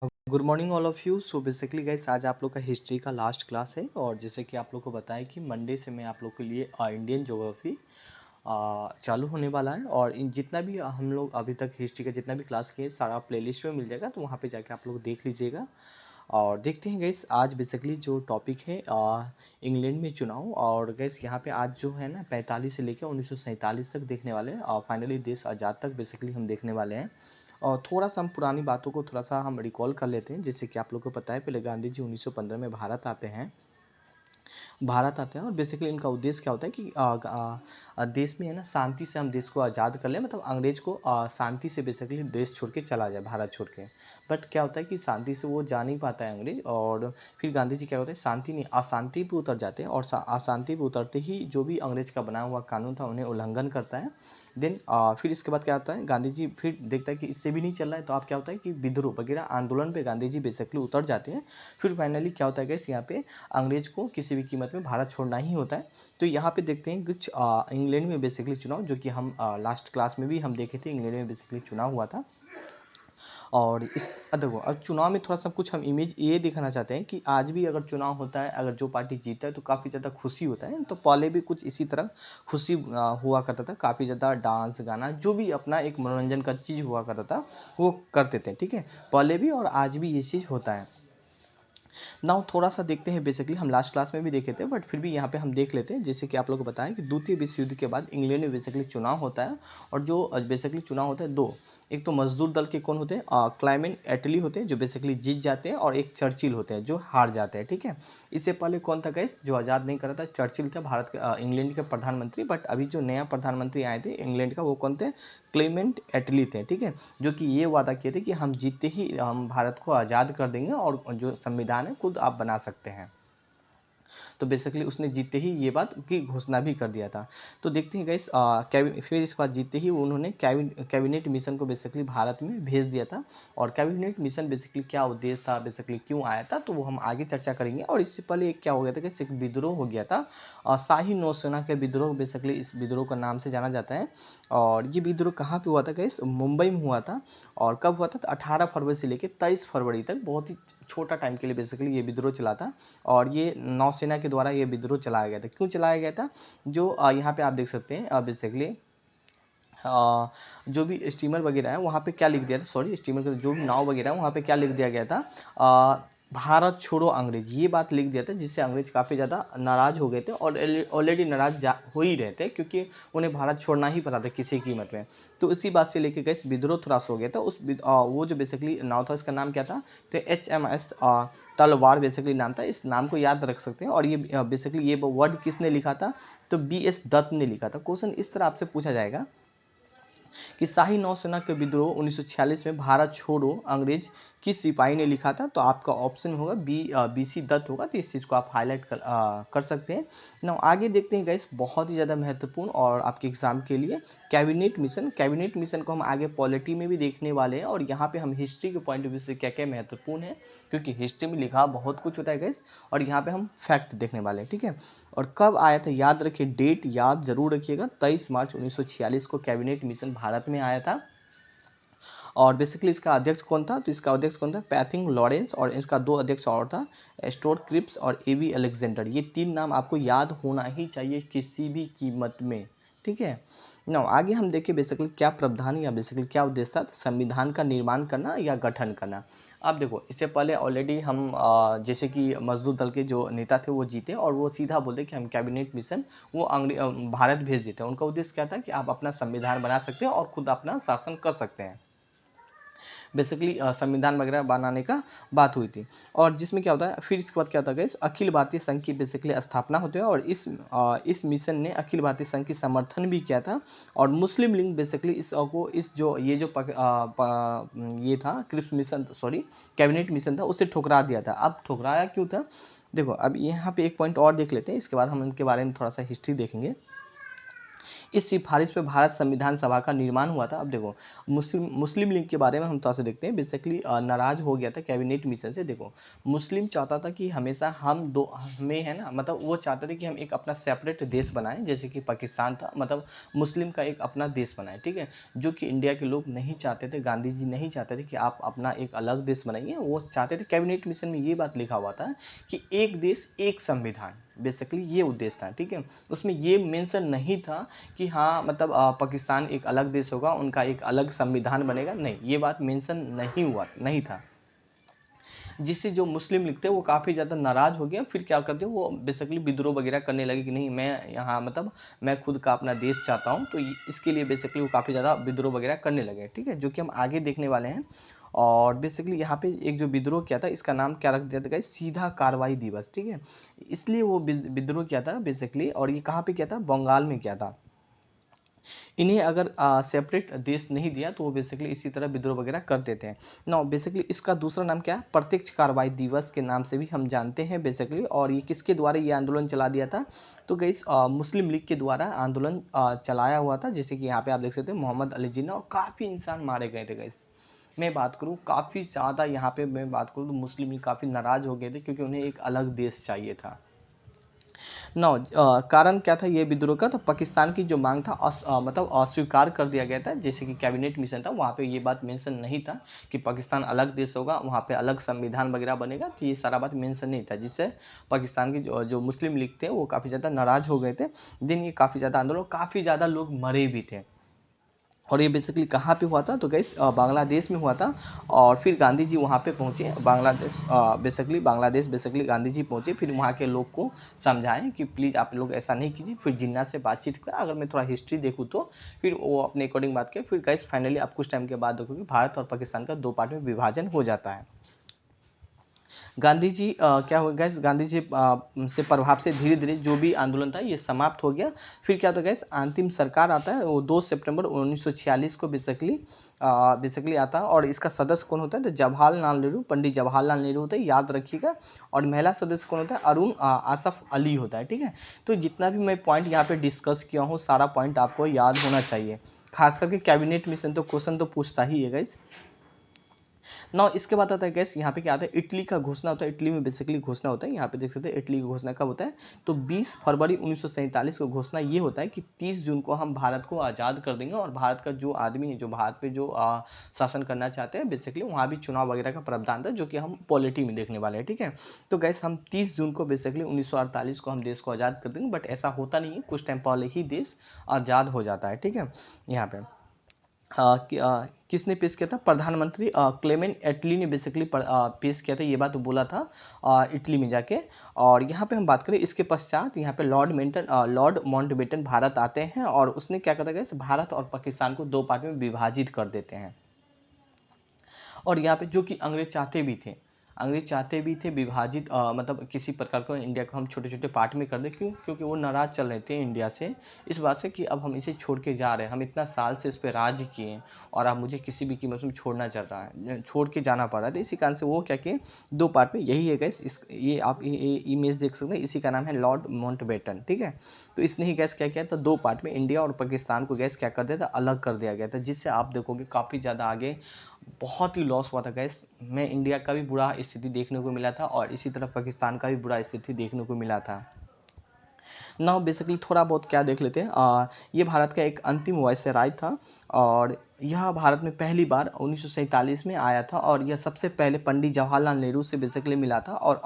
Good morning all of you. So basically guys आज आप लोग का हिस्ट्री का लास्ट क्लास है और जैसे कि आप लोग को बताया कि मंडे से मैं आप लोग के लिए इंडियन ज्योग्राफी चालू होने वाला है। और इन जितना भी हम लोग अभी तक हिस्ट्री का जितना भी क्लास किए सारा प्लेलिस्ट में मिल जाएगा, तो वहाँ पे जाके आप लोग देख लीजिएगा। और देखते हैं गैस आज बेसिकली जो टॉपिक है इंग्लैंड में चुनाव। और गैस यहाँ पे आज जो है ना 45 से लेकर 1947 तक देखने वाले हैं और फाइनली देश आज़ाद तक बेसिकली हम देखने वाले हैं। और थोड़ा सा हम पुरानी बातों को थोड़ा सा हम रिकॉल कर लेते हैं। जैसे कि आप लोग को पता है पहले गांधी जी 1915 में भारत आते हैं और बेसिकली इनका उद्देश्य क्या होता है कि देश में है ना शांति से हम देश को आज़ाद कर लें, मतलब अंग्रेज को शांति से बेसिकली देश छोड़ के चला जाए, भारत छोड़ के। बट क्या होता है कि शांति से वो जा नहीं पाता है अंग्रेज, और फिर गांधी जी क्या होता है शांति नहीं अशांति पे उतर जाते हैं। और अशांति पे उतरते ही जो भी अंग्रेज का बना हुआ कानून था उन्हें उल्लंघन करता है। देन फिर इसके बाद क्या होता है, गांधी जी फिर देखता है कि इससे भी नहीं चल रहा है, तो आप क्या होता है कि विद्रोह वगैरह आंदोलन पे गांधी जी बेसिकली उतर जाते हैं। फिर फाइनली क्या होता है गैस, यहाँ पे अंग्रेज को किसी भी कीमत में भारत छोड़ना ही होता है। तो यहाँ पे देखते हैं कुछ इंग्लैंड में बेसिकली चुनाव, जो कि हम लास्ट क्लास में भी हम देखे थे, इंग्लैंड में बेसिकली चुनाव हुआ था। और इस देखो अब चुनाव में थोड़ा सा कुछ हम इमेज ये दिखाना चाहते हैं कि आज भी अगर चुनाव होता है, अगर जो पार्टी जीतता है तो काफ़ी ज़्यादा खुशी होता है। तो पहले भी कुछ इसी तरह खुशी हुआ करता था, काफ़ी ज़्यादा डांस गाना जो भी अपना एक मनोरंजन का चीज़ हुआ करता था वो करते थे, ठीक है। पहले भी और आज भी ये चीज़ होता है। नाउ थोड़ा सा देखते हैं, बेसिकली हम लास्ट क्लास में भी देखे थे बट फिर भी यहाँ पे हम देख लेते हैं। जैसे कि आप लोगों को बताएं कि द्वितीय विश्व युद्ध के बाद इंग्लैंड में बेसिकली चुनाव होता है। और जो बेसिकली चुनाव होता है दो, एक तो मजदूर दल के कौन होते हैं, क्लाइमेट एटली होते हैं जो बेसिकली जीत जाते हैं, और एक चर्चिल होते हैं जो हार जाते हैं, ठीक है। इससे पहले कौन था गैस जो आज़ाद नहीं करा था, चर्चिल था भारत के इंग्लैंड के प्रधानमंत्री। बट अभी जो नया प्रधानमंत्री आए थे इंग्लैंड का वो कौन थे, क्लेमेंट एटली थे, ठीक है। जो कि ये वादा किए थे कि हम जीतते ही हम भारत को आज़ाद कर देंगे और जो संविधान है खुद आप बना सकते हैं। तो बेसिकली उसने जीतते ही ये बात की घोषणा भी कर दिया था। तो देखते हैं गाइस फिर इसके बाद जीतते ही उन्होंने कैबिनेट मिशन को बेसिकली भारत में भेज दिया था। और कैबिनेट मिशन बेसिकली क्या उद्देश्य था, बेसिकली क्यों आया था, तो वो हम आगे चर्चा करेंगे। और इससे पहले एक क्या हो गया था कि एक विद्रोह हो गया था, शाही नौसेना के विद्रोह, बेसिकली इस विद्रोह का नाम से जाना जाता है। और ये विद्रोह कहाँ पे हुआ था गाइस, मुंबई में हुआ था। और कब हुआ था, 18 फरवरी से लेकर 23 फरवरी तक, बहुत ही छोटा टाइम के लिए बेसिकली ये विद्रोह चला था। और ये नौसेना के द्वारा ये विद्रोह चलाया गया था। क्यों चलाया गया था, जो यहाँ पे आप देख सकते हैं बेसिकली जो भी स्टीमर वगैरह है वहाँ पे क्या लिख दिया था, सॉरी स्टीमर का जो भी नाव वगैरह है वहाँ पे क्या लिख दिया गया था, भारत छोड़ो अंग्रेज, ये बात लिख दिया था, जिससे अंग्रेज काफ़ी ज़्यादा नाराज़ हो गए थे। और ऑलरेडी नाराज़ हो ही रहे थे क्योंकि उन्हें भारत छोड़ना ही पड़ा था किसी कीमत में। तो इसी बात से लेके गए विद्रोह थोड़ा सा हो गया था। वो जो बेसिकली नाव था उसका नाम क्या था, तो HMS तलवार बेसिकली नाम था। इस नाम को याद रख सकते हैं। और ये बेसिकली ये वर्ड किसने लिखा था, तो BS दत्त ने लिखा था। क्वेश्चन इस तरह आपसे पूछा जाएगा कि शाही नौसेना के विद्रोह 1946 में भारत छोड़ो अंग्रेज किस सिपाही ने लिखा था, तो आपका ऑप्शन होगा BC दत्त होगा। तो इस चीज़ को आप हाईलाइट कर सकते हैं ना। आगे देखते हैं गाइस, बहुत ही ज़्यादा महत्वपूर्ण और आपके एग्जाम के लिए कैबिनेट मिशन को हम आगे पॉलिटी में भी देखने वाले हैं। और यहाँ पे हम हिस्ट्री के पॉइंट ऑफ व्यू से क्या क्या महत्वपूर्ण है, क्योंकि हिस्ट्री में लिखा बहुत कुछ होता है गाइस, और यहाँ पे हम फैक्ट देखने वाले हैं, ठीक है। और कब आया था याद रखिए, डेट याद जरूर रखिएगा, 23 मार्च 1946 को कैबिनेट मिशन भारत में आया था। और बेसिकली इसका अध्यक्ष कौन था, तो इसका अध्यक्ष कौन था, पैथिंग लॉरेंस। और इसका दो अध्यक्ष और था, स्टोर क्रिप्स और AB अलेक्जेंडर। ये तीन नाम आपको याद होना ही चाहिए किसी भी कीमत में, ठीक है ना। आगे हम देखें बेसिकली क्या प्रावधान या बेसिकली क्या उद्देश्य था, संविधान का निर्माण करना या गठन करना। अब देखो इससे पहले ऑलरेडी हम जैसे कि मजदूर दल के जो नेता थे वो जीते और वो सीधा बोलते कि हम कैबिनेट मिशन वो भारत भेज देते हैं। उनका उद्देश्य क्या था कि आप अपना संविधान बना सकते हैं और खुद अपना शासन कर सकते हैं। बेसिकली संविधान वगैरह बनाने का बात हुई थी। और जिसमें क्या होता है, फिर इसके बाद क्या होता है गाइस, अखिल भारतीय संघ की बेसिकली स्थापना होती है। और इस मिशन ने अखिल भारतीय संघ की समर्थन भी किया था। और मुस्लिम लीग बेसिकली इस जो ये जो ये था Cripps mission, sorry cabinet mission था, उसे ठुकरा दिया था। अब ठुकराया क्यों था, देखो अब यहाँ पे एक पॉइंट और देख लेते हैं, इसके बाद हम इनके बारे में थोड़ा सा हिस्ट्री देखेंगे। इस सिफारिश पे भारत संविधान सभा का निर्माण हुआ था। अब देखो मुस्लिम लीग के बारे में हम थोड़ा सा देखते हैं। बेसिकली नाराज हो गया था कैबिनेट मिशन से। देखो मुस्लिम चाहता था कि हमेशा हमें है ना, मतलब वो चाहते थे कि हम एक अपना सेपरेट देश बनाएं, जैसे कि पाकिस्तान था, मतलब मुस्लिम का एक अपना देश बनाए, ठीक है, जो कि इंडिया के लोग नहीं चाहते थे। गांधी जी नहीं चाहते थे कि आप अपना एक अलग देश बनाइए। वो चाहते थे, कैबिनेट मिशन में ये बात लिखा हुआ था कि एक देश एक संविधान, बेसिकली ये उद्देश्य था, ठीक है। उसमें ये मेंशन नहीं था कि हाँ मतलब पाकिस्तान एक अलग देश होगा, उनका एक अलग संविधान बनेगा, नहीं, ये बात मेंशन नहीं था। जिससे जो मुस्लिम लीग थे वो काफ़ी ज़्यादा नाराज़ हो गया। फिर क्या करते, वो बेसिकली विद्रोह वगैरह करने लगे कि नहीं, मैं यहाँ मतलब मैं खुद का अपना देश चाहता हूँ। तो इसके लिए बेसिकली वो काफ़ी ज़्यादा विद्रोह वगैरह करने लगे, ठीक है, जो कि हम आगे देखने वाले हैं। और बेसिकली यहाँ पे एक जो विद्रोह किया था, इसका नाम क्या रख दिया था, सीधा कार्रवाई दिवस, ठीक है। इसलिए वो विद्रोह किया था बेसिकली। और ये कहाँ पे किया था, बंगाल में किया था। इन्हें अगर सेपरेट देश नहीं दिया तो वो बेसिकली इसी तरह विद्रोह वगैरह कर देते हैं। नाउ बेसिकली इसका दूसरा नाम क्या है, प्रत्यक्ष कार्रवाई दिवस के नाम से भी हम जानते हैं बेसिकली। और ये किसके द्वारा ये आंदोलन चला दिया था, तो गाइस मुस्लिम लीग के द्वारा आंदोलन चलाया हुआ था। जैसे कि यहाँ पे आप देख सकते हैं मोहम्मद अली जिन्ना, और काफ़ी इंसान मारे गए थे गाइस। मैं बात करूँ काफ़ी ज़्यादा, यहाँ पे मैं बात करूँ तो मुस्लिम लीग काफ़ी नाराज़ हो गए थे, क्योंकि उन्हें एक अलग देश चाहिए था। नौ कारण क्या था ये विद्रोह का, तो पाकिस्तान की जो मांग था मतलब अस्वीकार कर दिया गया था। जैसे कि कैबिनेट मिशन था, वहाँ पे ये बात मेंशन नहीं था कि पाकिस्तान अलग देश होगा, वहाँ पे अलग संविधान वगैरह बनेगा, तो ये सारा बात मेंशन नहीं था। जिससे पाकिस्तान की जो मुस्लिम लीग थे वो काफ़ी ज़्यादा नाराज़ हो गए थे। दिन ये काफ़ी ज़्यादा आंदोलन, काफ़ी ज़्यादा लोग मरे भी थे। और ये बेसिकली कहाँ पे हुआ था, तो गैस बांग्लादेश में हुआ था। और फिर गांधी जी वहाँ पे पहुँचे, बांग्लादेश बेसिकली गांधी जी पहुँचे। फिर वहाँ के लोग को समझाएं कि प्लीज़ आप लोग ऐसा नहीं कीजिए। फिर जिन्ना से बातचीत कर, अगर मैं थोड़ा हिस्ट्री देखूँ तो फिर वो अपने अकॉर्डिंग बात किया। फिर गैस फाइनली आप कुछ टाइम के बाद देखोगे भारत और पाकिस्तान का दो पार्ट में विभाजन हो जाता है। गांधी जी क्या हो गया, गांधी जी से प्रभाव से धीरे धीरे जो भी आंदोलन था ये समाप्त हो गया। फिर क्या होता है, अंतिम सरकार आता है, वो 2 सितंबर 1946 को बेसिकली आता है। और इसका सदस्य कौन होता है, तो जवाहरलाल नेहरू, पंडित जवाहरलाल नेहरू होता है, याद रखिएगा। और महिला सदस्य कौन होता है, अरुण आसफ अली होता है, ठीक है। तो जितना भी मैं पॉइंट यहाँ पे डिस्कस किया हूँ, सारा पॉइंट आपको याद होना चाहिए। खास करके कैबिनेट मिशन तो क्वेश्चन तो पूछता ही है गाइस। ना इसके बाद आता है गैस, यहाँ पे क्या आता है, इटली का घोषणा होता है। इटली में बेसिकली घोषणा होता है, यहाँ पे देख सकते हैं इटली की घोषणा कब होता है, तो 20 फरवरी 1947 को घोषणा ये होता है कि 30 जून को हम भारत को आज़ाद कर देंगे। और भारत का जो आदमी है, जो भारत पे जो शासन करना चाहते हैं, बेसिकली वहाँ भी चुनाव वगैरह का प्रावधान था, जो कि हम पॉलिटी में देखने वाले हैं, ठीक है। तो गैस हम 30 जून को बेसिकली 1948 को हम देश को आज़ाद कर देंगे। बट ऐसा होता नहीं है, कुछ टाइम पहले ही देश आज़ाद हो जाता है, ठीक है। यहाँ पे किसने पेश किया था, प्रधानमंत्री क्लेमेंट एटली ने बेसिकली पेश किया था, ये बात बोला था इटली में जाके। और यहाँ पे हम बात करें, इसके पश्चात यहाँ पे लॉर्ड माउंटबेटन भारत आते हैं। और उसने क्या करता है, भारत और पाकिस्तान को दो पार्ट में विभाजित कर देते हैं। और यहाँ पे जो कि अंग्रेज चाहते भी थे विभाजित, मतलब किसी प्रकार को इंडिया को हम छोटे छोटे पार्ट में कर दें। क्यों, क्योंकि वो नाराज़ चल रहे थे इंडिया से, इस बात से कि अब हम इसे छोड़ के जा रहे हैं, हम इतना साल से इस पर राज किए हैं, और अब मुझे किसी भी कीमत में छोड़ना चल रहा है, छोड़ के जाना पड़ रहा है। तो इसी कारण से वो क्या किए, दो पार्ट में, यही है गैस, ये आप इमेज देख सकते हैं, इसी का नाम है लॉर्ड माउंटबेटन, ठीक है। तो इसने ही गैस क्या किया था, दो पार्ट में इंडिया और पाकिस्तान को गैस क्या कर दिया था, अलग कर दिया गया था। जिससे आप देखोगे काफ़ी ज़्यादा आगे बहुत ही लॉस हुआ था गैस। मैं इंडिया का भी बुरा स्थिति देखने को मिला था, और इसी तरह पाकिस्तान का भी बुरा स्थिति देखने को मिला था। नाउ बेसिकली थोड़ा बहुत क्या देख लेते हैं, ये भारत का एक अंतिम वायसराय था। और यह भारत में पहली बार 1947 में आया था। और यह सबसे पहले पंडित जवाहरलाल नेहरू से बेसिकली मिला था, और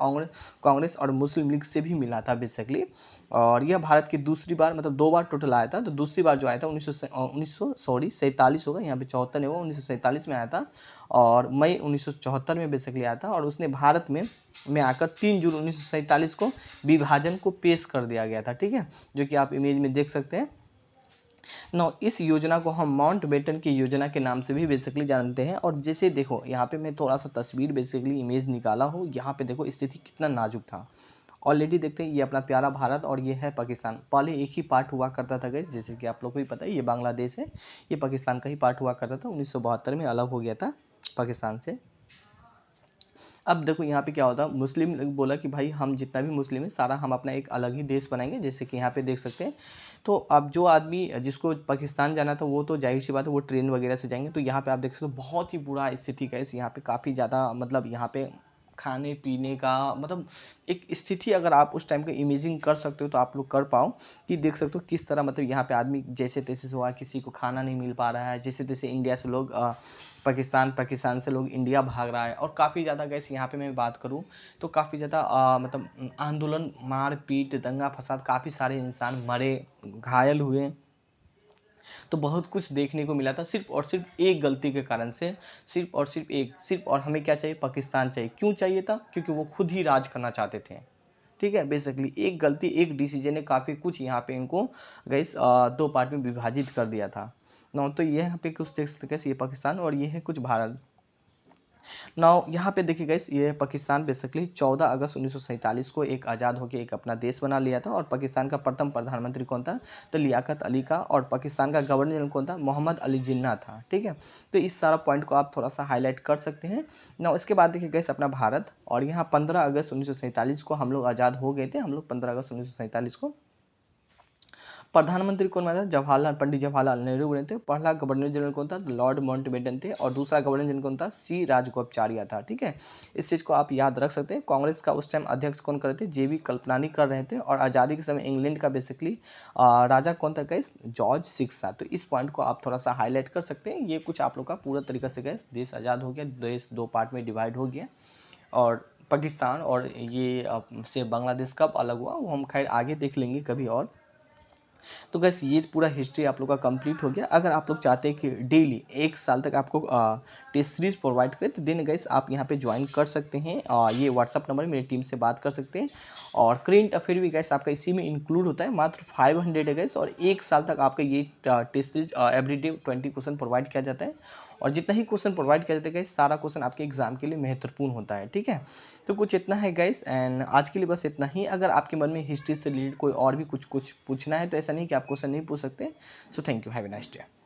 कांग्रेस और मुस्लिम लीग से भी मिला था बेसिकली। और यह भारत की दूसरी बार, मतलब दो बार टोटल आया था। तो दूसरी बार जो आया था 1947 होगा, यहाँ पे 74 नहीं होगा, 1947 में आया था। और मई 1974 में बेसिकली आया था। और उसने भारत में आकर 3 जून 1947 को विभाजन को पेश कर दिया गया था, ठीक है, जो कि आप इमेज में देख सकते हैं। नो इस योजना को हम माउंटबेटन की योजना के नाम से भी बेसिकली जानते हैं। और जैसे देखो यहाँ पे मैं थोड़ा सा तस्वीर बेसिकली इमेज निकाला हूँ, यहाँ पे देखो स्थिति कितना नाजुक था। ऑलरेडी देखते हैं, ये अपना प्यारा भारत और ये है पाकिस्तान। पहले एक ही पार्ट हुआ करता था गाइस, जैसे कि आप लोग को भी पता है, ये बांग्लादेश है, ये पाकिस्तान का ही पार्ट हुआ करता था। 1972 में अलग हो गया था पाकिस्तान से। अब देखो यहाँ पे क्या होता है, मुस्लिम लोग बोला कि भाई हम जितना भी मुस्लिम है सारा हम अपना एक अलग ही देश बनाएंगे, जैसे कि यहाँ पे देख सकते हैं। तो अब जो आदमी जिसको पाकिस्तान जाना था वो तो जाहिर सी बात है वो ट्रेन वगैरह से जाएंगे। तो यहाँ पे आप देख सकते हो बहुत ही बुरा स्थिति का है यहाँ पे, काफ़ी ज़्यादा मतलब यहाँ पे खाने पीने का मतलब एक स्थिति अगर आप उस टाइम का इमेजिन कर सकते हो तो आप लोग कर पाओ कि देख सकते हो किस तरह मतलब यहाँ पे आदमी जैसे तैसे से हुआ, किसी को खाना नहीं मिल पा रहा है, जैसे तैसे इंडिया से लोग पाकिस्तान, पाकिस्तान से लोग इंडिया भाग रहा है। और काफ़ी ज़्यादा गैस यहाँ पे मैं बात करूँ तो काफ़ी ज़्यादा मतलब आंदोलन, मारपीट, दंगा फसाद, काफ़ी सारे इंसान मरे, घायल हुए। तो बहुत कुछ देखने को मिला था सिर्फ और सिर्फ एक गलती के कारण से, सिर्फ और सिर्फ एक, सिर्फ और हमें क्या चाहिए, पाकिस्तान चाहिए। क्यों चाहिए था? क्योंकि वो खुद ही राज करना चाहते थे। ठीक है, बेसिकली एक गलती, एक डिसीजन ने काफ़ी कुछ यहाँ पे इनको गैस दो पार्ट में विभाजित कर दिया था। ना तो ये यहाँ पे कुछ देख सकते हैं, ये पाकिस्तान और ये है कुछ भारत। नाउ यहाँ पे देखिए गाइस, ये पाकिस्तान बेसिकली 14 अगस्त 1947 को एक आज़ाद होकर एक अपना देश बना लिया था। और पाकिस्तान का प्रथम प्रधानमंत्री कौन था? तो लियाकत अली का। और पाकिस्तान का गवर्नर जनरल कौन था? मोहम्मद अली जिन्ना था। ठीक है, तो इस सारा पॉइंट को आप थोड़ा सा हाईलाइट कर सकते हैं ना। उसके बाद देखिए गाइस अपना भारत, और यहाँ 15 अगस्त 1947 को हम लोग आज़ाद हो गए थे। हम लोग 15 अगस्त 1947 को। प्रधानमंत्री कौन बना था? जवाहरलाल, पंडित जवाहरलाल नेहरू बने थे। पहला गवर्नर जनरल कौन था? लॉर्ड माउंटबेटन थे। और दूसरा गवर्नर जनरल कौन था? सी राजगोपाचार्य था। ठीक है, इस चीज़ को आप याद रख सकते हैं। कांग्रेस का उस टाइम अध्यक्ष कौन कर रहे थे? जेबी कल्पनानी कर रहे थे। और आज़ादी के समय इंग्लैंड का बेसिकली राजा कौन था गाइस? जॉर्ज सिक्स था। तो इस पॉइंट को आप थोड़ा सा हाईलाइट कर सकते हैं। ये कुछ आप लोग का पूरा तरीका से गए, देश आज़ाद हो गया, देश दो पार्ट में डिवाइड हो गया। और पाकिस्तान और ये से बांग्लादेश कब अलग हुआ वो हम खैर आगे देख लेंगे कभी और। तो गैस ये पूरा हिस्ट्री आप लोग का कंप्लीट हो गया। अगर आप लोग चाहते हैं कि डेली एक साल तक आपको टेस्ट सीरीज प्रोवाइड करें तो देन गैस आप यहाँ पे ज्वाइन कर सकते हैं। ये व्हाट्सअप नंबर मेरी टीम से बात कर सकते हैं। और करेंट अफेयर भी गैस आपका इसी में इंक्लूड होता है, मात्र 500 है गैस। और एक साल तक आपका ये test series everyday 20 question provide किया जाता है। और जितना ही क्वेश्चन प्रोवाइड किया जाता है गैस, सारा क्वेश्चन आपके एग्जाम के लिए महत्वपूर्ण होता है। ठीक है, तो कुछ इतना है गाइस, एंड आज के लिए बस इतना ही। अगर आपके मन में हिस्ट्री से रिलेटेड कोई और भी कुछ पूछना है तो ऐसा नहीं कि आप क्वेश्चन नहीं पूछ सकते। So thank you, have a nice day.